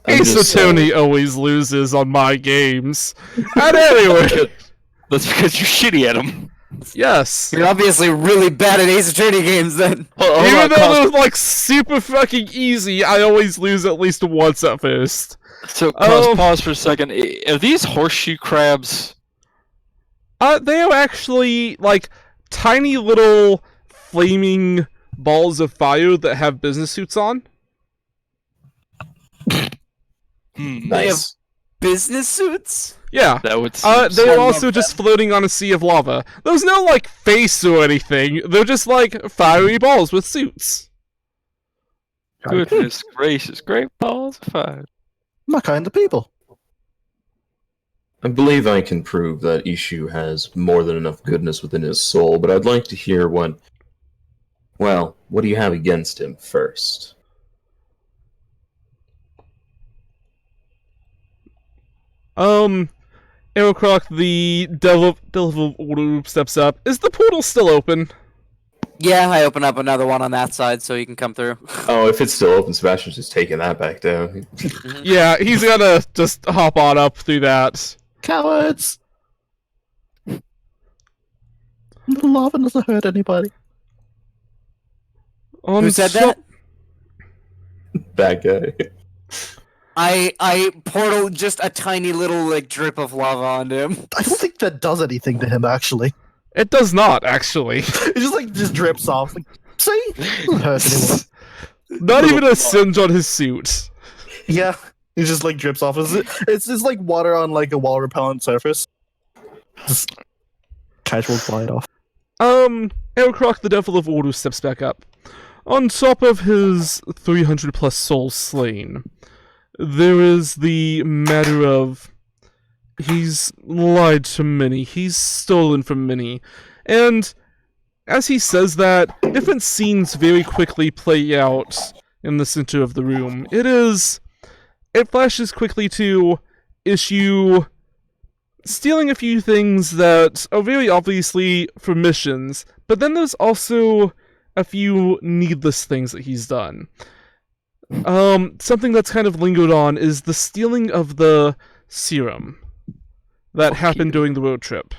I'm Ace just Attorney always loses on my games. And anyway, That's because you're shitty at them. yes. You're obviously really bad at Ace Attorney games then. Even though they're like super fucking easy, I always lose at least once at first. So, Oh. pause for a second. Are these horseshoe crabs? They are actually like tiny little flaming balls of fire that have business suits on. nice. Business suits? Yeah. That would seem They're I also love just floating on a sea of lava. There's no like face or anything. They're just like fiery balls with suits. Goodness gracious, great balls of fire. My kind of people. I believe I can prove that Ishu has more than enough goodness within his soul, but I'd like to hear what... Well, what do you have against him first? Aerocroc, the devil order steps up. Is the portal still open? Yeah, I open up another one on that side so you can come through. Oh, if it's still open, Sebastian's just taking that back down. Yeah, he's gonna just hop on up through that. Cowards! The lava doesn't hurt anybody. Who said that? Bad guy. I portal just a tiny little like drip of lava onto him. I don't think that does anything to him, actually. It does not, actually. It just drips off. Like, see? Doesn't hurt anyone. Not even a singe on his suit. Yeah, it just like drips off. It's just like water on like a wall repellent surface. Just casual glide off. Aerocroc, the Devil of Order, steps back up. On top of his 300 plus souls slain, there is the matter of he's lied to many, he's stolen from many, and as he says that, different scenes very quickly play out in the center of the room. It flashes quickly to Issue stealing a few things that are very obviously for missions, but then there's also a few needless things that he's done. Something that's kind of lingered on is the stealing of the serum that happened during the road trip.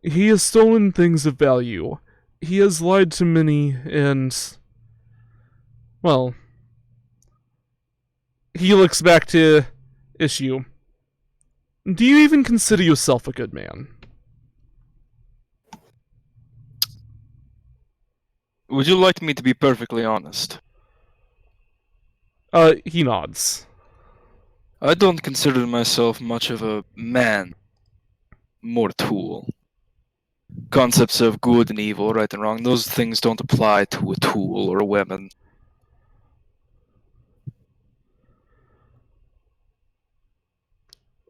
He has stolen things of value. He has lied to many, and... well... he looks back to Issue. Do you even consider yourself a good man? Would you like me to be perfectly honest? He nods. I don't consider myself much of a man. More tool. Concepts of good and evil, right and wrong, those things don't apply to a tool or a weapon.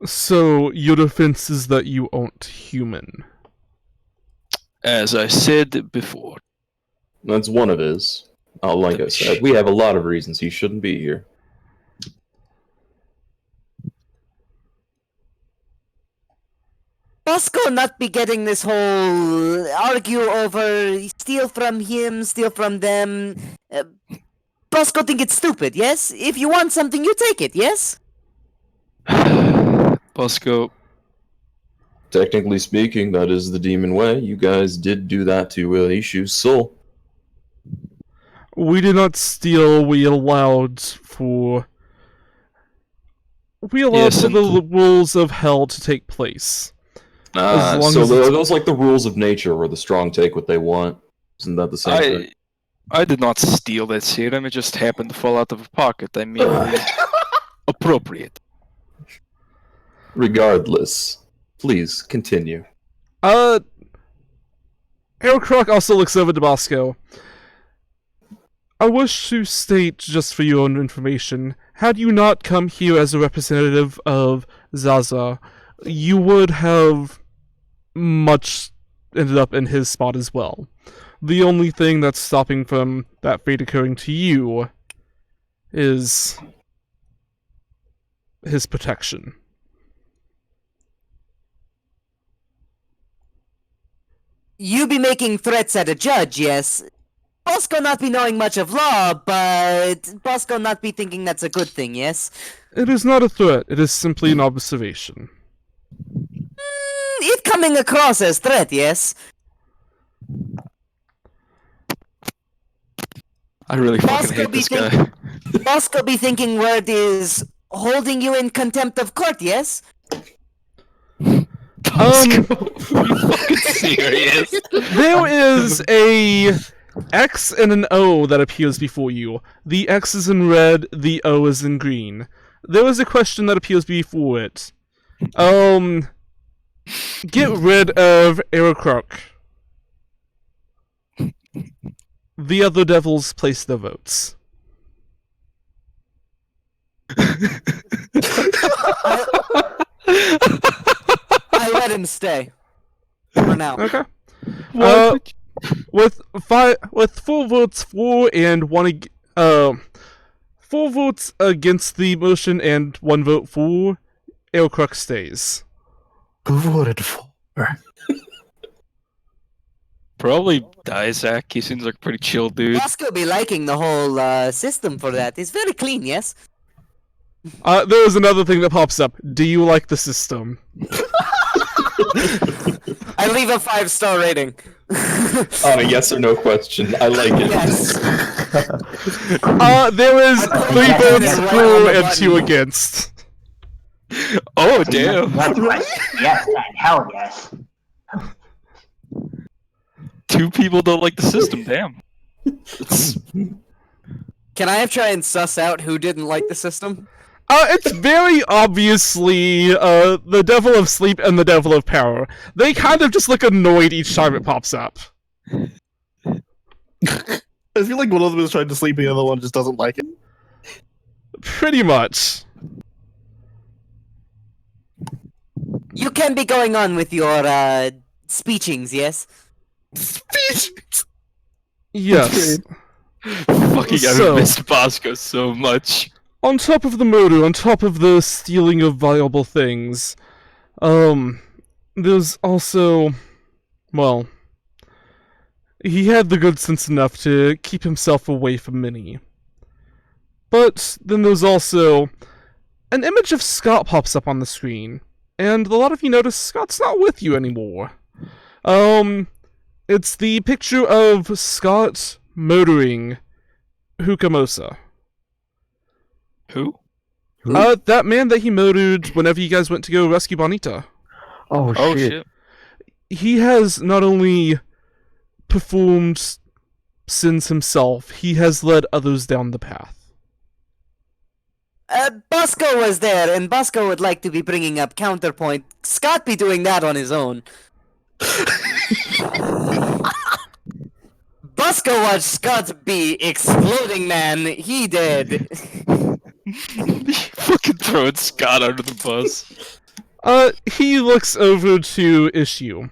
So, your defense is that you aren't human. As I said before. That's one of his. Like I said, we have a lot of reasons he shouldn't be here. Bosco not be getting this whole argue over steal from him, steal from them. Bosco think it's stupid, yes? If you want something, you take it, yes? Bosco, Technically speaking, that is the demon way. You guys did do that to Ishu's soul. We did not steal, we allowed for... we allowed Yes, for and- the rules of hell to take place. As long So as it's- those like the rules of nature where the strong take what they want. Isn't that the same thing? I did not steal that serum, it just happened to fall out of a pocket. I mean, appropriate. Regardless, please continue. Aerocroc also looks over to Bosco. I wish to state, just for your own information, had you not come here as a representative of Zaza, you would have much ended up in his spot as well. The only thing that's stopping from that fate occurring to you is his protection. You be making threats at a judge, yes? Bosco not be knowing much of law, but Bosco not be thinking that's a good thing, yes? It is not a threat, it is simply an observation. It coming across as threat, yes? I really fucking Bosco hate be this guy. Bosco be thinking word is holding you in contempt of court, yes? Bosco, are you fucking serious? There is a X and an O that appears before you. The X is in red, the O is in green. There is a question that appears before it. Get rid of Aerocroc. The other devils place their votes. I let him stay. For now. Okay. Why With 4 votes for and 4 votes against the motion and 1 vote for, Aerocroc stays. Who voted for? Probably Dizak. He seems like a pretty chill dude. Bosco be liking the whole system for that. It's very clean, yes? There is another thing that pops up. Do you like the system? I leave a 5-star rating. On a yes or no question. I like it. Yes. There is 3 Yeah, votes yeah, right for on the and 2 button. against. Oh damn! That's right. Yes, man. Hell yes. 2 people don't like the system. Damn. It's- Can I try and suss out who didn't like the system? It's very obviously the Devil of Sleep and the Devil of Power. They kind of just look annoyed each time it pops up. I feel like one of them is trying to sleep and the other one just doesn't like it. Pretty much. You can be going on with your speechings, yes? Speech! Yes. Fucking, So- I missed Bosco so much. On top of the murder, on top of the stealing of valuable things, there's also, well, he had the good sense enough to keep himself away from Minnie. But then there's also an image of Scott pops up on the screen, and a lot of you notice Scott's not with you anymore. It's the picture of Scott murdering Hukamosa. Who? That man that he murdered whenever you guys went to go rescue Bonita. Oh, Oh shit. He has not only performed sins himself, he has led others down the path. Bosco was there, and Bosco would like to be bringing up counterpoint. Scott be doing that on his own. Bosco watched Scott be exploding, man. He did. Fucking throwing Scott under the bus. He looks over to Issue.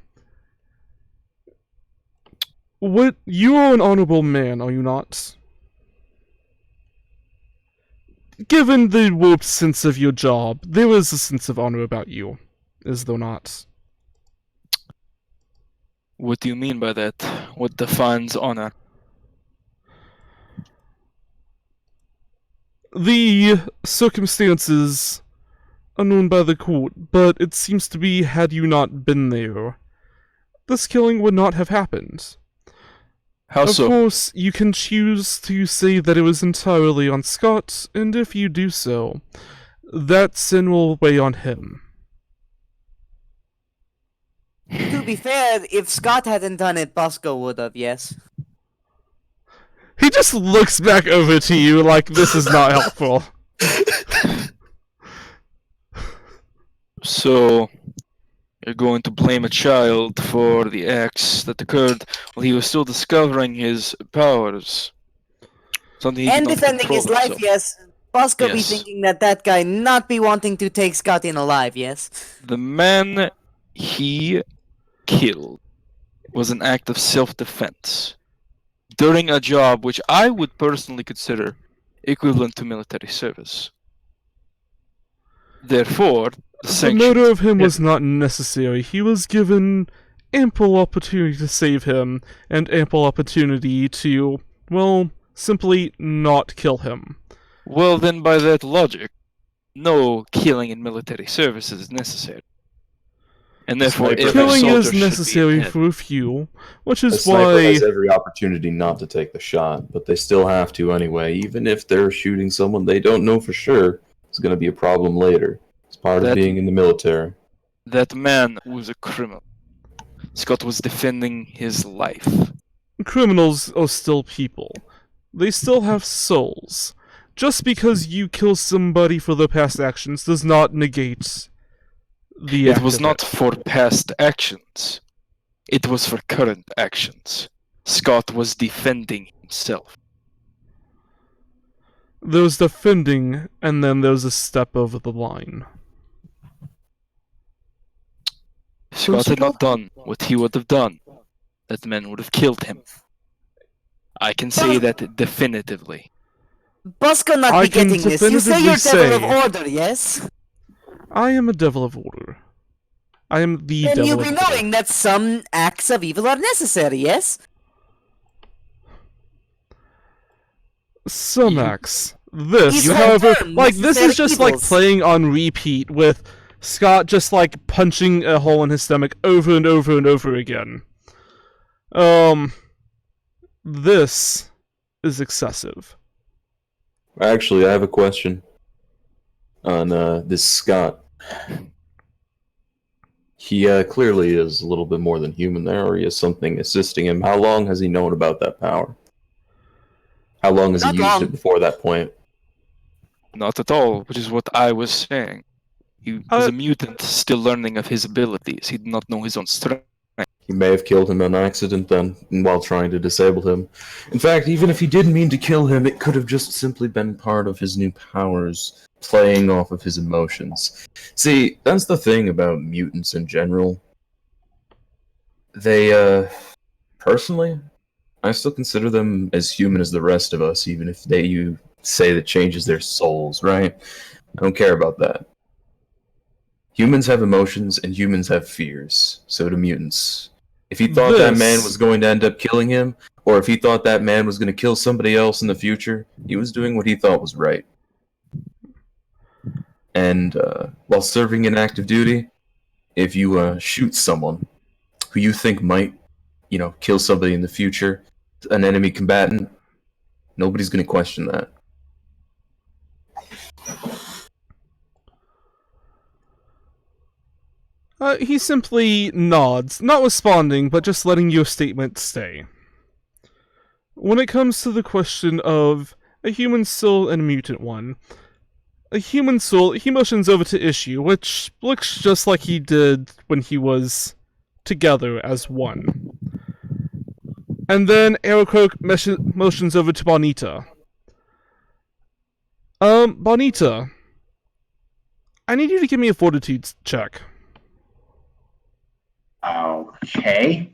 What? You are an honorable man, are you not? Given the warped sense of your job, there is a sense of honor about you, is there not? What do you mean by that? What defines honor? The circumstances are known by the court, but it seems to be had you not been there, this killing would not have happened. How Of so? course, you can choose to say that it was entirely on Scott, and if you do so, that sin will weigh on him. To be fair, if Scott hadn't done it, Bosco would have, yes. He just looks back over to you like this is not helpful. So, you're going to blame a child for the acts that occurred while he was still discovering his powers. Something he And did not defending his control life, himself. yes. Bosco be Yes. thinking that guy not be wanting to take Scott in alive, yes. The man he killed was an act of self-defense during a job which I would personally consider equivalent to military service. Therefore, the The sanctions murder of him was not necessary. He was given ample opportunity to save him, and ample opportunity to, well, simply not kill him. Well, then, by that logic, no killing in military service is necessary. And therefore, Sniper every Killing soldier is should be necessary dead. for a few, which The is sniper why... has every opportunity not to take the shot, but they still have to anyway, even if they're shooting someone they don't know for sure. It's going to be a problem later. It's part of That- being in the military. That man was a criminal. Scott was defending his life. Criminals are still people. They still have souls. Just because you kill somebody for their past actions does not negate the It act was of not it. for past actions. It was for current actions. Scott was defending himself. There's defending, and then there's a step over the line. If Scott had not done what he would have done, that man would have killed him. I can say that definitively. Bosco not I be can getting this. You say you're definitively Devil of say- Order, yes? I am a devil of order. I am the Then devil you of be order. knowing that some acts of evil are necessary, yes? Some You- acts. This, You however, confirm like, this is necessary just like evils. playing on repeat with Scott just like punching a hole in his stomach over and over and over again. This is excessive. Actually, I have a question on this Scott. He clearly is a little bit more than human there, or he has something assisting him. How long has he known about that power? How long has he Not used long. it before that point? Not at all, which is what I was saying. He was Uh, a mutant still learning of his abilities. He did not know his own strength. He may have killed him on accident then, while trying to disable him. In fact, even if he didn't mean to kill him, it could have just simply been part of his new powers, playing off of his emotions. See, that's the thing about mutants in general. They, personally, I still consider them as human as the rest of us, even if you say that changes their souls, right? I don't care about that. Humans have emotions, and humans have fears. So do mutants. If he thought that man This- was going to end up killing him, or if he thought that man was going to kill somebody else in the future, he was doing what he thought was right. And while serving in active duty, if you shoot someone who you think might, kill somebody in the future, an enemy combatant, nobody's going to question that. He simply nods, not responding, but just letting your statement stay. When it comes to the question of a human soul and a mutant one, a human soul, he motions over to Issue, which looks just like he did when he was together as one. And then Aerocroak motions over to Bonita. Bonita, I need you to give me a fortitude check. Okay.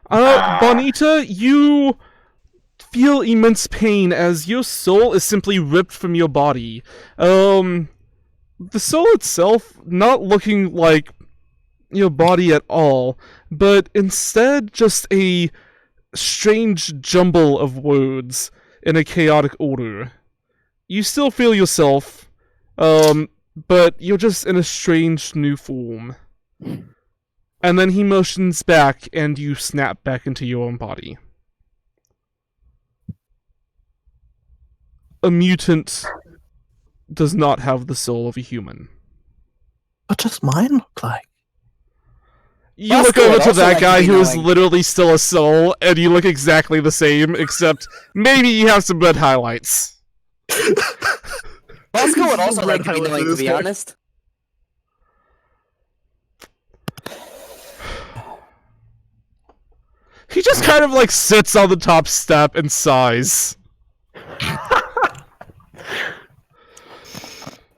Bonita, you feel immense pain as your soul is simply ripped from your body. The soul itself not looking like your body at all, but instead just a strange jumble of words in a chaotic order. You still feel yourself, but you're just in a strange new form. And then he motions back, and you snap back into your own body. A mutant does not have the soul of a human. What does mine look like? You Bosco look over would to also that like to guy be who is knowing. literally still a soul, and you look exactly the same, except maybe you have some red highlights. Bosco would also Red like to be highlights knowing, in to his be hair. honest. He just kind of like sits on the top step and sighs.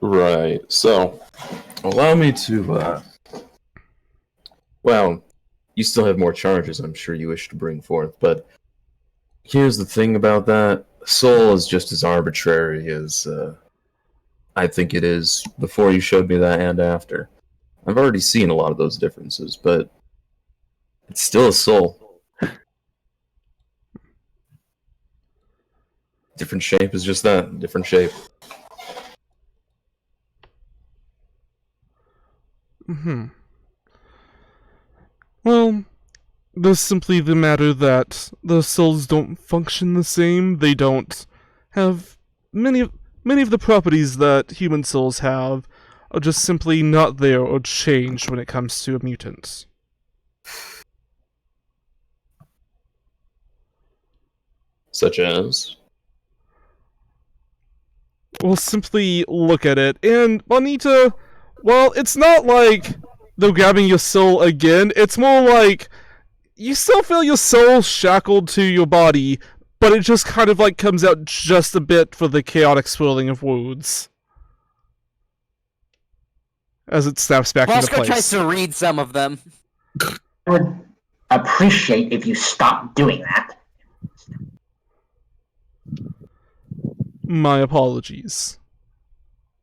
Right. So, allow me to, well, you still have more charges I'm sure you wish to bring forth, but here's the thing about that. Soul is just as arbitrary as I think it is before you showed me that and after. I've already seen a lot of those differences, but it's still a soul. Different shape is just that, different shape. Well, there's simply the matter that the souls don't function the same. They don't have many of the properties that human souls have are just simply not there or changed when it comes to a mutant. Such as? We'll simply look at it, and Bonita, well, it's not like they're grabbing your soul again, it's more like you still feel your soul shackled to your body, but it just kind of like comes out just a bit for the chaotic swirling of words. As it snaps back into Bosco place. tries to read some of them. I would appreciate if you stopped doing that. My apologies.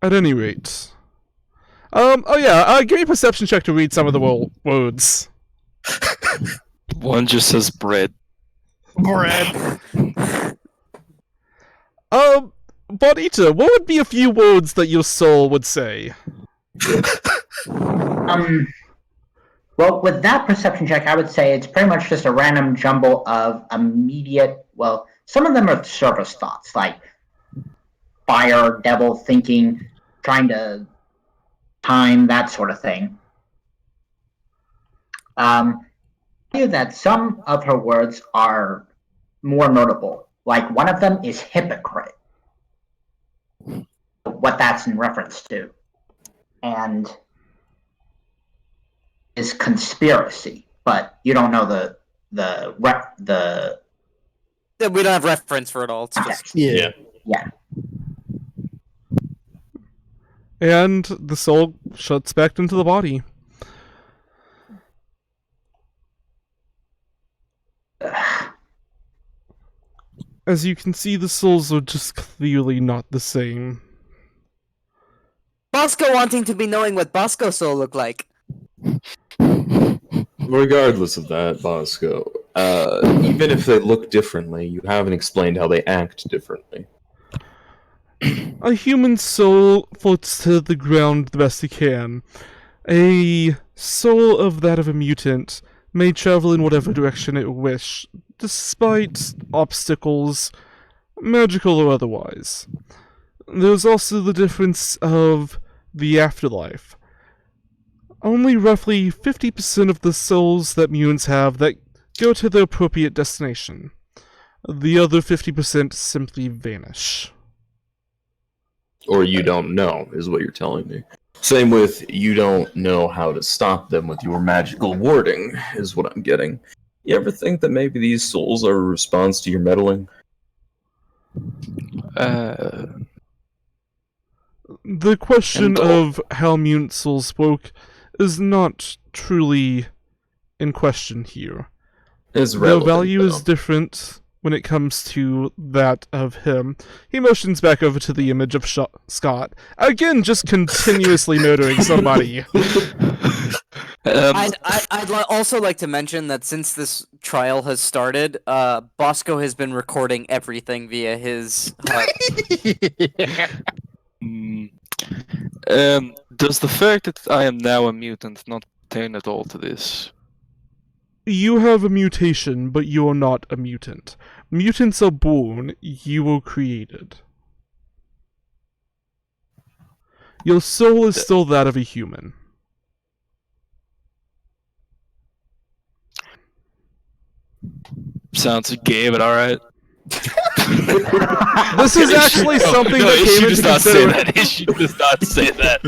At any rate. Oh yeah, give me a perception check to read some of the words. One just says bread. Bread. Bonita, what would be a few words that your soul would say? Well, with that perception check, I would say it's pretty much just a random jumble of immediate, well, some of them are surface thoughts, like fire, devil, thinking, trying to time, that sort of thing. I feel that some of her words are more notable. Like one of them is hypocrite. What that's in reference to. And is conspiracy, but you don't know the We don't have reference for it all. It's just context. Yeah. And the soul shuts back into the body. As you can see, the souls are just clearly not the same. Bosco wanting to be knowing what Bosco soul looked like. Regardless of that, Bosco, even if they look differently, you haven't explained how they act differently. A human soul floats to the ground the best it can. A soul of that of a mutant may travel in whatever direction it wish, despite obstacles, magical or otherwise. There's also the difference of the afterlife. Only roughly 50% of the souls that mutants have that go to their appropriate destination. The other 50% simply vanish. Or you don't know, is what you're telling me. Same with you don't know how to stop them with your magical warding, is what I'm getting. You ever think that maybe these souls are a response to your meddling? The question of how mutant souls work is not truly in question here. It's Their relevant, value is though. different when it comes to that of him. He motions back over to the image of Scott. Again, just continuously murdering somebody. I'd also like to mention that since this trial has started, Bosco has been recording everything via his HUD. Does the fact that I am now a mutant not pertain at all to this? You have a mutation, but you're not a mutant. Mutants are born, you were created. Your soul is still that of a human. Sounds gay, but alright. This is actually something that came into consideration. Issue does not say that.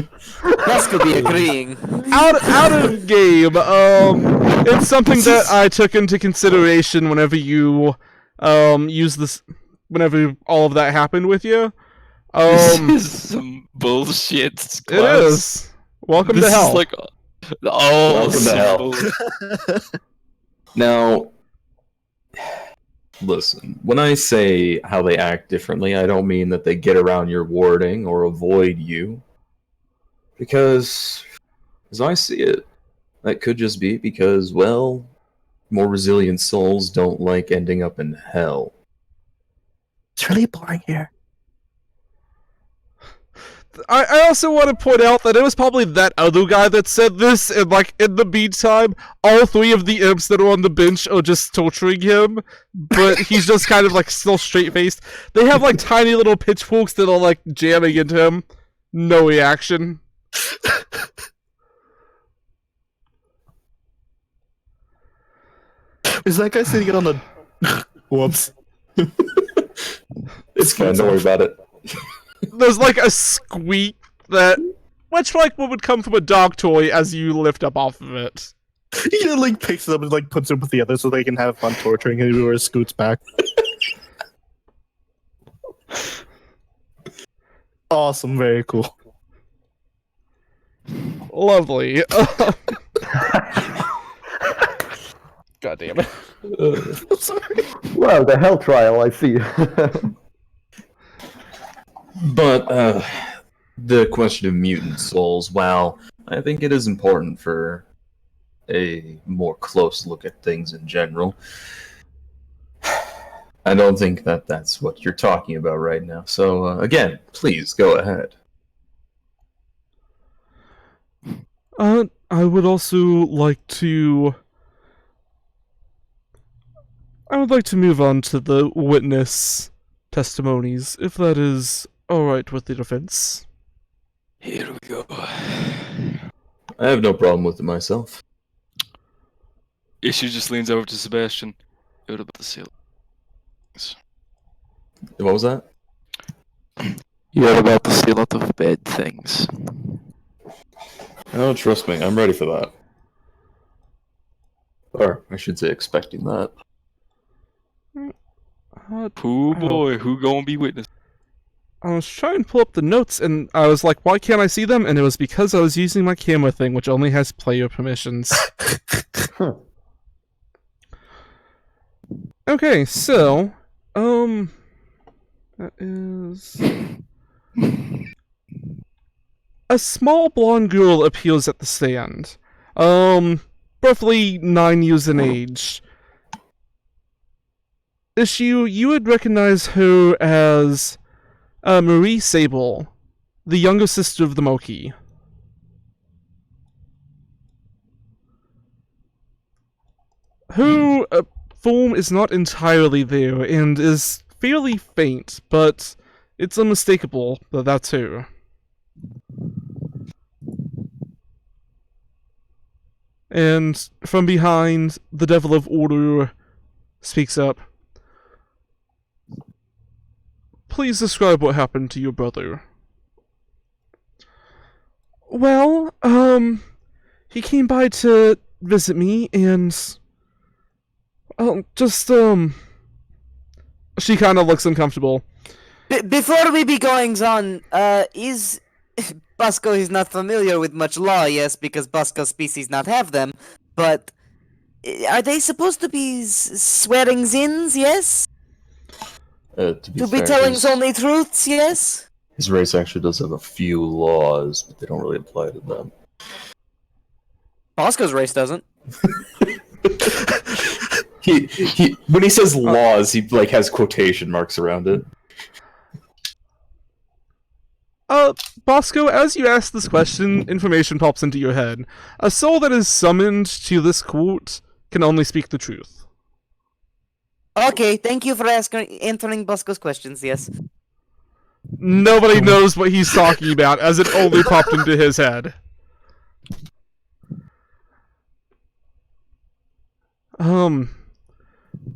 Bosco be agreeing. Out of game, it's something that I took into consideration whenever you use this, whenever all of that happened with you. This is some bullshit. It class. is. Welcome This to hell. is like all Welcome to hell. symbol. Now, Listen, when I say how they act differently, I don't mean that they get around your warding or avoid you. Because, as I see it, that could just be because, well, more resilient souls don't like ending up in hell. It's really boring here. I also want to point out that it was probably that other guy that said this, and like in the meantime, all three of the imps that are on the bench are just torturing him, but he's just kind of like still straight faced. They have like tiny little pitchforks that are like jamming into him. No reaction. Is that guy sitting on the? Whoops. It's fine, don't worry about it. There's like a squeak that, much like what would come from a dog toy as you lift up off of it. He like picks it up and like puts it with the others so they can have fun torturing him before he scoots back. Awesome, very cool. Lovely. God damn it. I'm sorry. Well, the hell trial, I see. But, the question of mutant souls, well, I think it is important for a more close look at things in general. I don't think that that's what you're talking about right now. So, again, please, go ahead. I would also like to... I would like to move on to the witness testimonies, if that is alright with the defense. Here we go. I have no problem with it myself. Issue just leans over to Sebastian. What about the seal? What was that? You heard about the seal out of bad things. Oh, trust me, I'm ready for that. Or, I should say, expecting that. Oh boy, who gonna be witness? I was trying to pull up the notes, and I was like, why can't I see them? And it was because I was using my camera thing, which only has player permissions. Okay, so, that is... A small blonde girl appears at the stand. Roughly 9 years in age. Issue, you would recognize her as Marie Sable, the younger sister of the Moki. Her form is not entirely there and is fairly faint, but it's unmistakable that that's her. And from behind, the Devil of Order speaks up. Please describe what happened to your brother. Well, he came by to visit me and... She kind of looks uncomfortable. Before we be goings on, is Bosco is not familiar with much law, yes, because Bosco species not have them, but are they supposed to be swearing-ins, yes? To To be fair, telling his, only truths, yes? his race actually does have a few laws, but they don't really apply to them. Bosco's race doesn't. He when he says laws, he like has quotation marks around it. Bosco, as you ask this question, information pops into your head. A soul that is summoned to this court can only speak the truth. Okay, thank you for answering Bosco's questions, yes. Nobody knows what he's talking about, as it only popped into his head.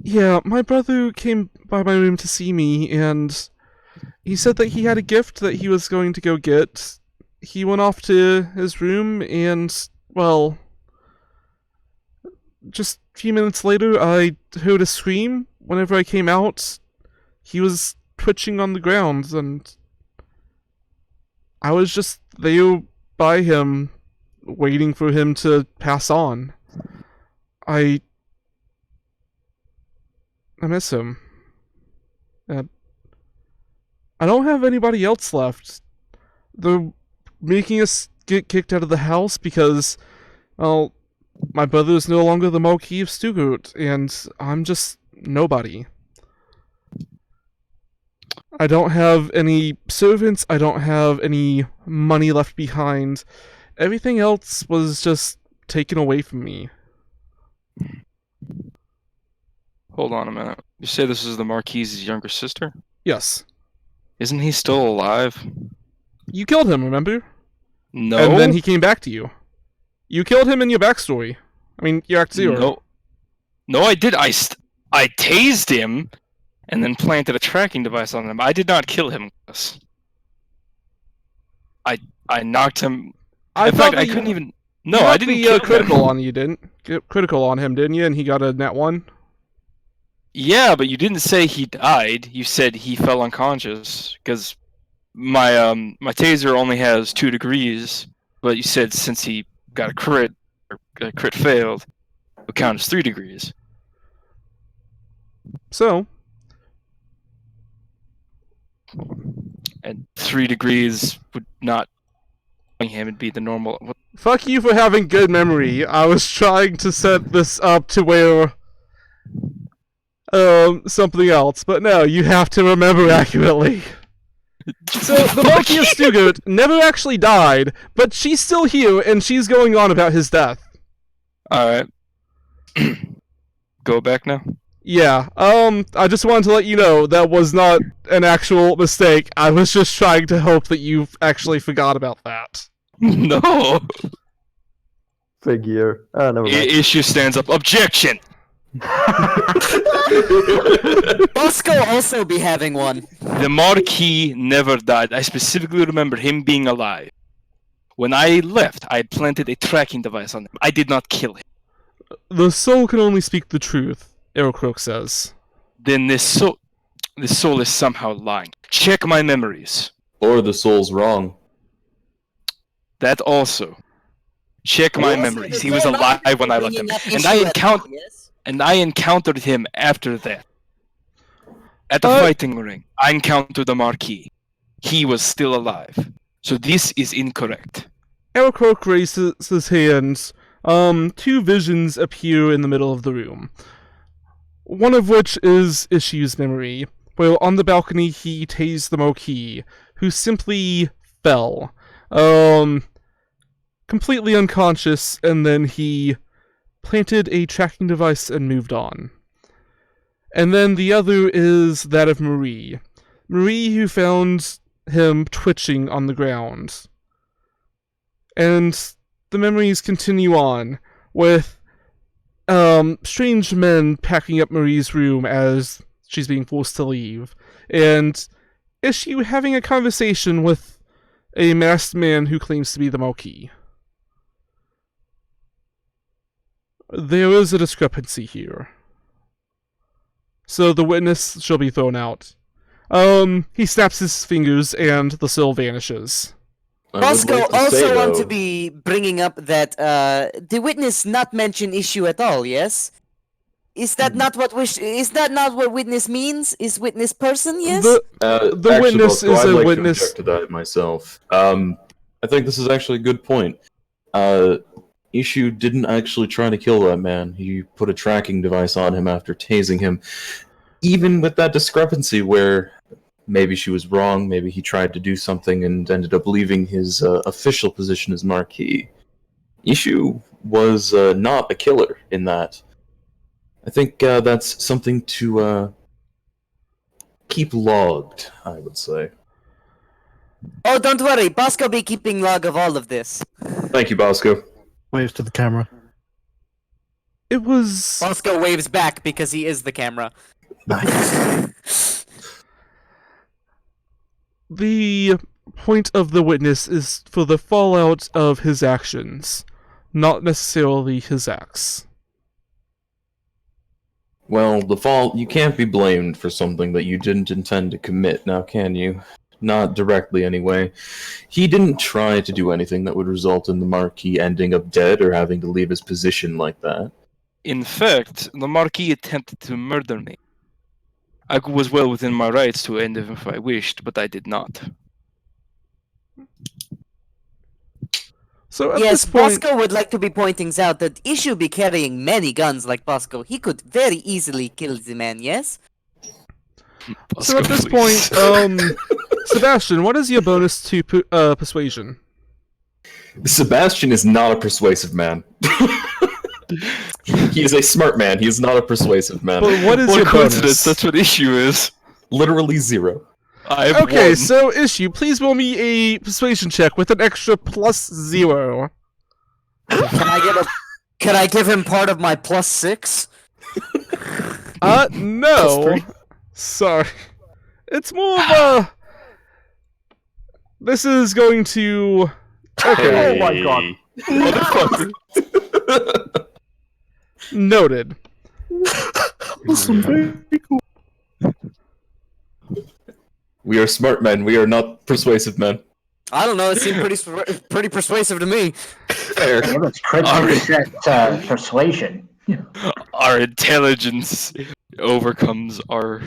Yeah, my brother came by my room to see me, and he said that he had a gift that he was going to go get. He went off to his room, and, well, just a few minutes later, I heard a scream. Whenever I came out, he was twitching on the ground, and I was just there by him, waiting for him to pass on. I miss him. I don't have anybody else left. They're making us get kicked out of the house because, well, my brother is no longer the Marquis of Stuttgart, and I'm just nobody. I don't have any servants, I don't have any money left behind. Everything else was just taken away from me. Hold on a minute. You say this is the Marquis's younger sister? Yes. Isn't he still alive? You killed him, remember? No. And then he came back to you. You killed him in your backstory. I mean, your Act Zero. No. No, I did. I tased him and then planted a tracking device on him. I did not kill him. Gus. I knocked him. I In fact, thought I that couldn't you, even. No, you got I didn't the, kill critical him. on you, didn't? Get critical on him, didn't you? And he got a net 1? Yeah, but you didn't say he died. You said he fell unconscious because my my taser only has 2 degrees. But you said since he got a crit failed, it would count as 3 degrees. So, And 3 degrees would not him would be the normal. What? fuck you for having good memory. I was trying to set this up to where something else, but no, you have to remember accurately. So, the Marquis of Stuttgart never actually died, but she's still here, and she's going on about his death. Alright. Go back now? Yeah, I just wanted to let you know that was not an actual mistake. I was just trying to hope that you actually forgot about that. No! Figure. Oh, never mind. Issue stands up. Objection! Bosco also be having one. The Marquis never died. I specifically remember him being alive. When I left, I planted a tracking device on him. I did not kill him. The soul can only speak the truth, Aerocroak says. Then this soul is somehow lying. Check my memories. Or the soul's wrong. That also. Check my memories. He was alive when I left him. And I encountered him after that. At the fighting ring, I encountered the Marquis. He was still alive. So this is incorrect. Aerocroak raises his hands. 2 visions appear in the middle of the room. One of which is Issue's memory, where on the balcony he tased the Marquis, who simply fell. Completely unconscious, and then he planted a tracking device and moved on. And then the other is that of Marie. Marie, who found him twitching on the ground. And the memories continue on, with strange men packing up Marie's room as she's being forced to leave, and Issue having a conversation with a masked man who claims to be the Marquis. There is a discrepancy here. So the witness shall be thrown out. He snaps his fingers and the soul vanishes. Bosco like to also say, want though, to be bringing up that the witness not mention Issue at all. Yes, is that not what witness means? Is witness person? Yes. The actually, witness Bosco, is I'd a like witness. To object to that myself. I think this is actually a good point. Issue didn't actually try to kill that man. He put a tracking device on him after tasing him. Even with that discrepancy where maybe she was wrong, maybe he tried to do something and ended up leaving his official position as Marquis. Issue was not a killer in that. I think that's something to keep logged, I would say. Oh, don't worry, Bosco be keeping log of all of this. Thank you, Bosco. Waves to the camera. It was... Bosco waves back because he is the camera. Nice. The point of the witness is for the fallout of his actions, not necessarily his acts. Well, you can't be blamed for something that you didn't intend to commit, now can you? Not directly, anyway. He didn't try to do anything that would result in the Marquis ending up dead or having to leave his position like that. In fact, the Marquis attempted to murder me. I was well within my rights to end him if I wished, but I did not. So at Yes, this point, Bosco would like to be pointing out that Issue be carrying many guns like Bosco. He could very easily kill the man, yes? so at this Please. point, Sebastian, what is your bonus to persuasion? Sebastian is not a persuasive man. He is a smart man. He is not a persuasive man. But what is What your a coincidence! bonus? That's what issue is. Literally 0. I have Okay, one. so Issue, please roll me a persuasion check with an extra +0. Can I give him part of my +6? No. Sorry. It's more of a... This is going to... Okay, Oh my god. Motherfucker. noted. Awesome, very cool. We are smart men. We are not persuasive men. I don't know, it seemed pretty persuasive to me. Fair. Yeah, that's crit persuasion. Our intelligence overcomes our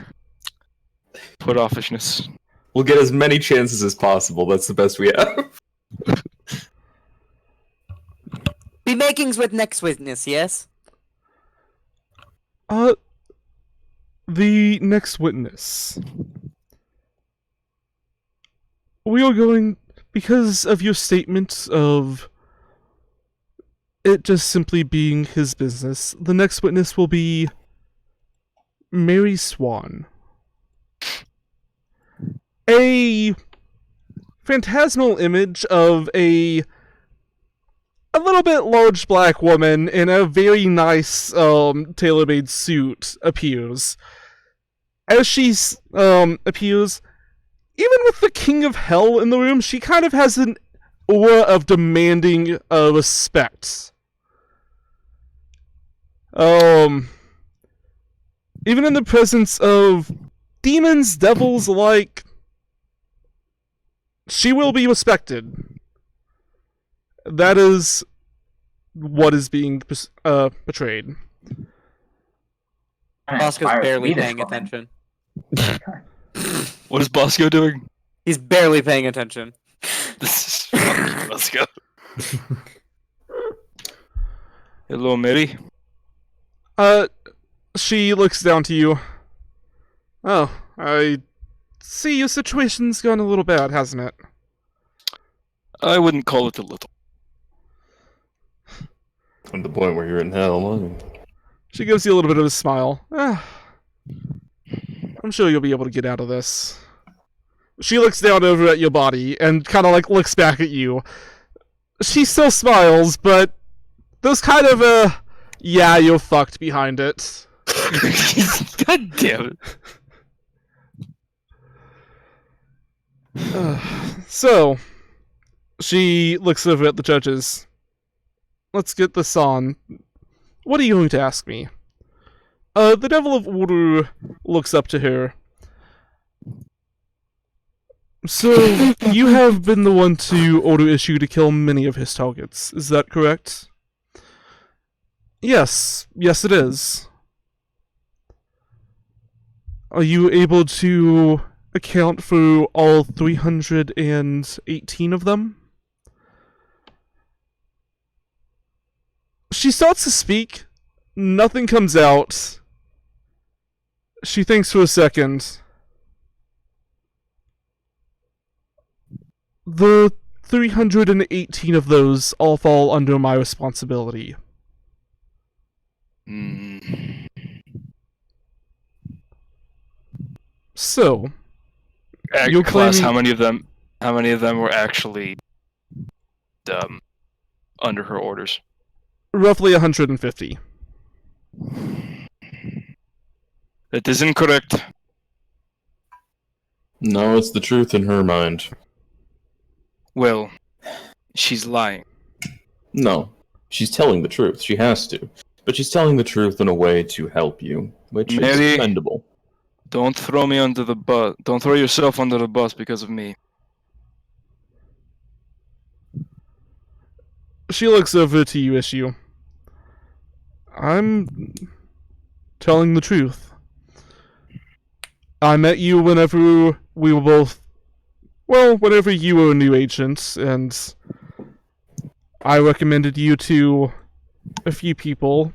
put-offishness. We'll get as many chances as possible. That's the best we have. Be makings with next witness, yes? The next witness. We are going... Because of your statement of it just simply being his business, the next witness will be Mary Swan. A phantasmal image of a little bit large black woman in a very nice tailor-made suit appears. As she appears, even with the King of Hell in the room, she kind of has an aura of demanding respect. Even in the presence of demons, devils alike, she will be respected. That is what is being portrayed. Bosco's barely paying attention. What is Bosco doing? He's barely paying attention. This is fucking Bosco. Hello, Mary. She looks down to you. Oh, I see your situation's gone a little bad, hasn't it? I wouldn't call it a little. At the point where you're in hell. She gives you a little bit of a smile. I'm sure you'll be able to get out of this. She looks down over at your body and kind of like looks back at you. She still smiles, but there's kind of a, yeah, you're fucked behind it. God damn it. So, she looks over at the judges. Let's get this on. What are you going to ask me? The Devil of Order looks up to her. So, you have been the one to order Issue to kill many of his targets, is that correct? Yes, it is. Are you able to account for all 318 of them? She starts to speak. Nothing comes out. She thinks for a second. The 318 of those all fall under my responsibility. So, you're Class, claiming... how many of them were actually under her orders? Roughly 150. That is incorrect. No, it's the truth in her mind. Well, she's lying. No, she's telling the truth. She has to. But she's telling the truth in a way to help you, which is Mary? commendable. Don't throw me under the bus. Don't throw yourself under the bus because of me. She looks over to you, Issue. I'm telling the truth. I met you whenever we were both... Well, whenever you were a new agent, and I recommended you to a few people.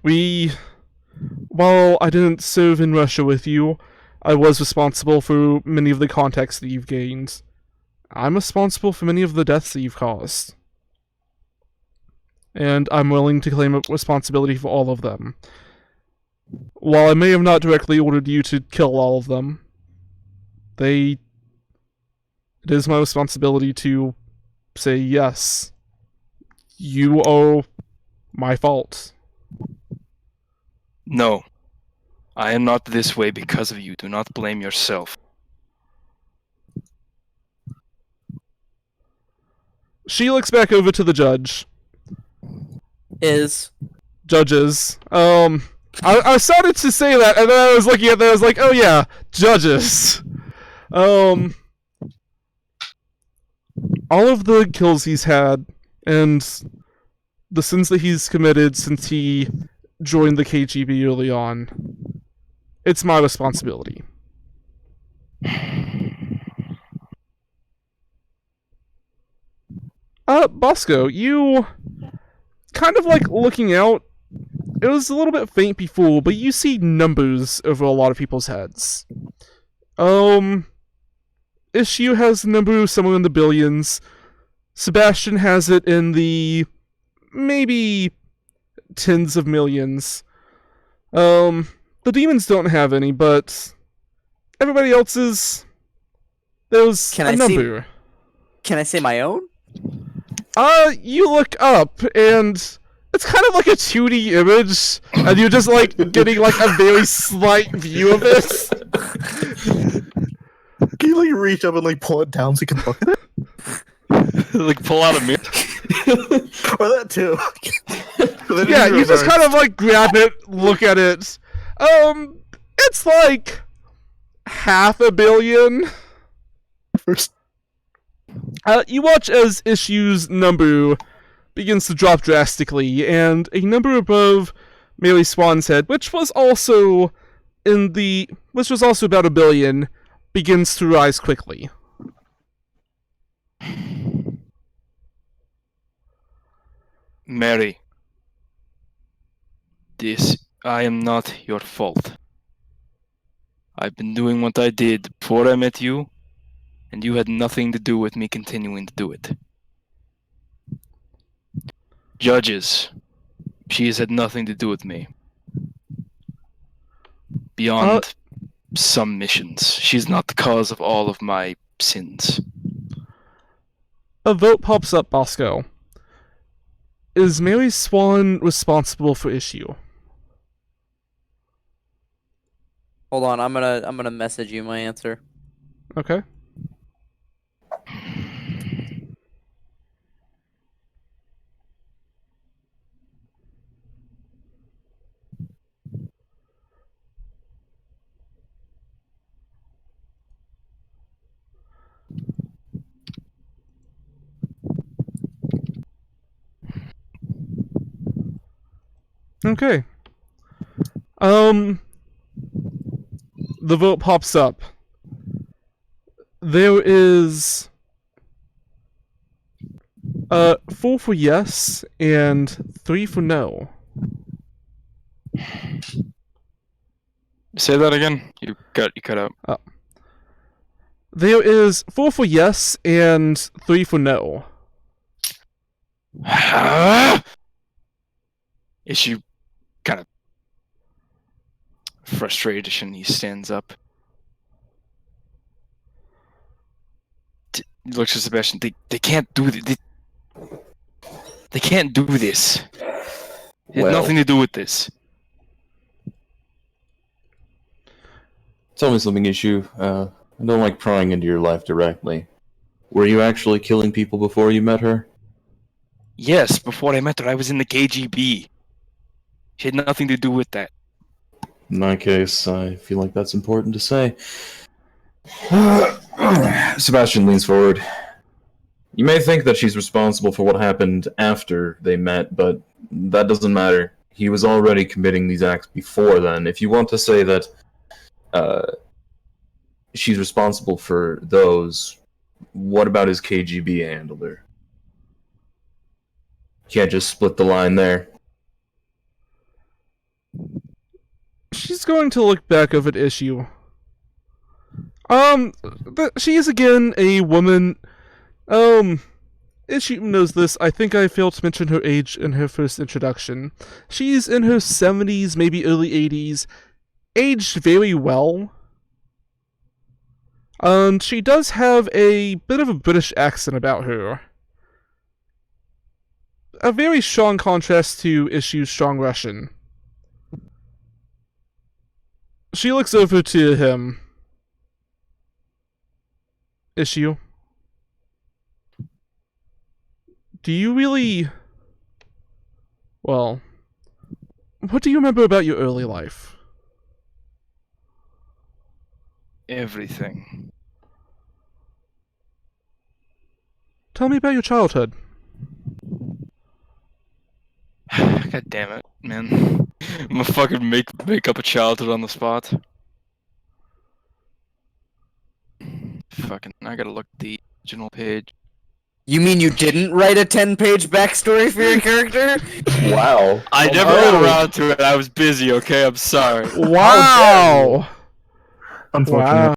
While I didn't serve in Russia with you, I was responsible for many of the contacts that you've gained. I'm responsible for many of the deaths that you've caused. And I'm willing to claim responsibility for all of them. While I may have not directly ordered you to kill all of them, it is my responsibility to say, yes, you are my fault. No. I am not this way because of you. Do not blame yourself. She looks back over to the judge. Judges. I started to say that, and then I was looking at that, I was like, oh yeah, judges. All of the kills he's had, and the sins that he's committed since he joined the KGB early on, it's my responsibility. Bosco, you kind of like looking out. It was a little bit faint before, but you see numbers over a lot of people's heads. Issue has a number somewhere in the billions. Sebastian has it in the maybe tens of millions. The demons don't have any, but everybody else's, there's a number. Can I say my own? You look up, and it's kind of like a 2D image, and you're just, like, getting, like, a very slight view of this. Can you, like, reach up and, like, pull it down so you can look at it? Like, pull out a mirror. Or that, too. Yeah, you just kind of, like, grab it, look at it. It's, like, 500 million. First. You watch as Issue's number begins to drop drastically, and a number above Mary Swan's head, which was also about 1 billion, begins to rise quickly. Mary, I am not your fault. I've been doing what I did before I met you, and you had nothing to do with me continuing to do it. Judges, she has had nothing to do with me. Beyond some missions, she's not the cause of all of my sins. A vote pops up, Bosco. Is Mary Swan responsible for Issue? Hold on, I'm gonna message you my answer. Okay. Okay. The vote pops up. There is 4 for yes and 3 for no. Say that again. You cut out. There is 4 for yes and 3 for no. Issue kind of frustration. He stands up. He looks at Sebastian. They can't do this. They can't do this. It had nothing to do with this. Tell me something, Issue. I don't like prying into your life directly. Were you actually killing people before you met her? Yes, before I met her, I was in the KGB. She had nothing to do with that. In that case, I feel like that's important to say. Sebastian leans forward. You may think that she's responsible for what happened after they met, but that doesn't matter. He was already committing these acts before then. If you want to say that she's responsible for those, what about his KGB handler? Can't just split the line there. She's going to look back over the issue. She is again a woman. Issue knows this. I think I failed to mention her age in her first introduction. She's in her 70s, maybe early 80s. Aged very well. And she does have a bit of a British accent about her. A very strong contrast to Issue's strong Russian. She looks over to him. Issue. Do you really... Well... What do you remember about your early life? Everything. Tell me about your childhood. God damn it, man. I'm gonna fucking make up a childhood on the spot. Fucking, I gotta look at the original page. You mean you didn't write a 10-page backstory for your character? Wow. I never got around to it. I was busy. Okay, I'm sorry. Wow! Unfortunate. Wow.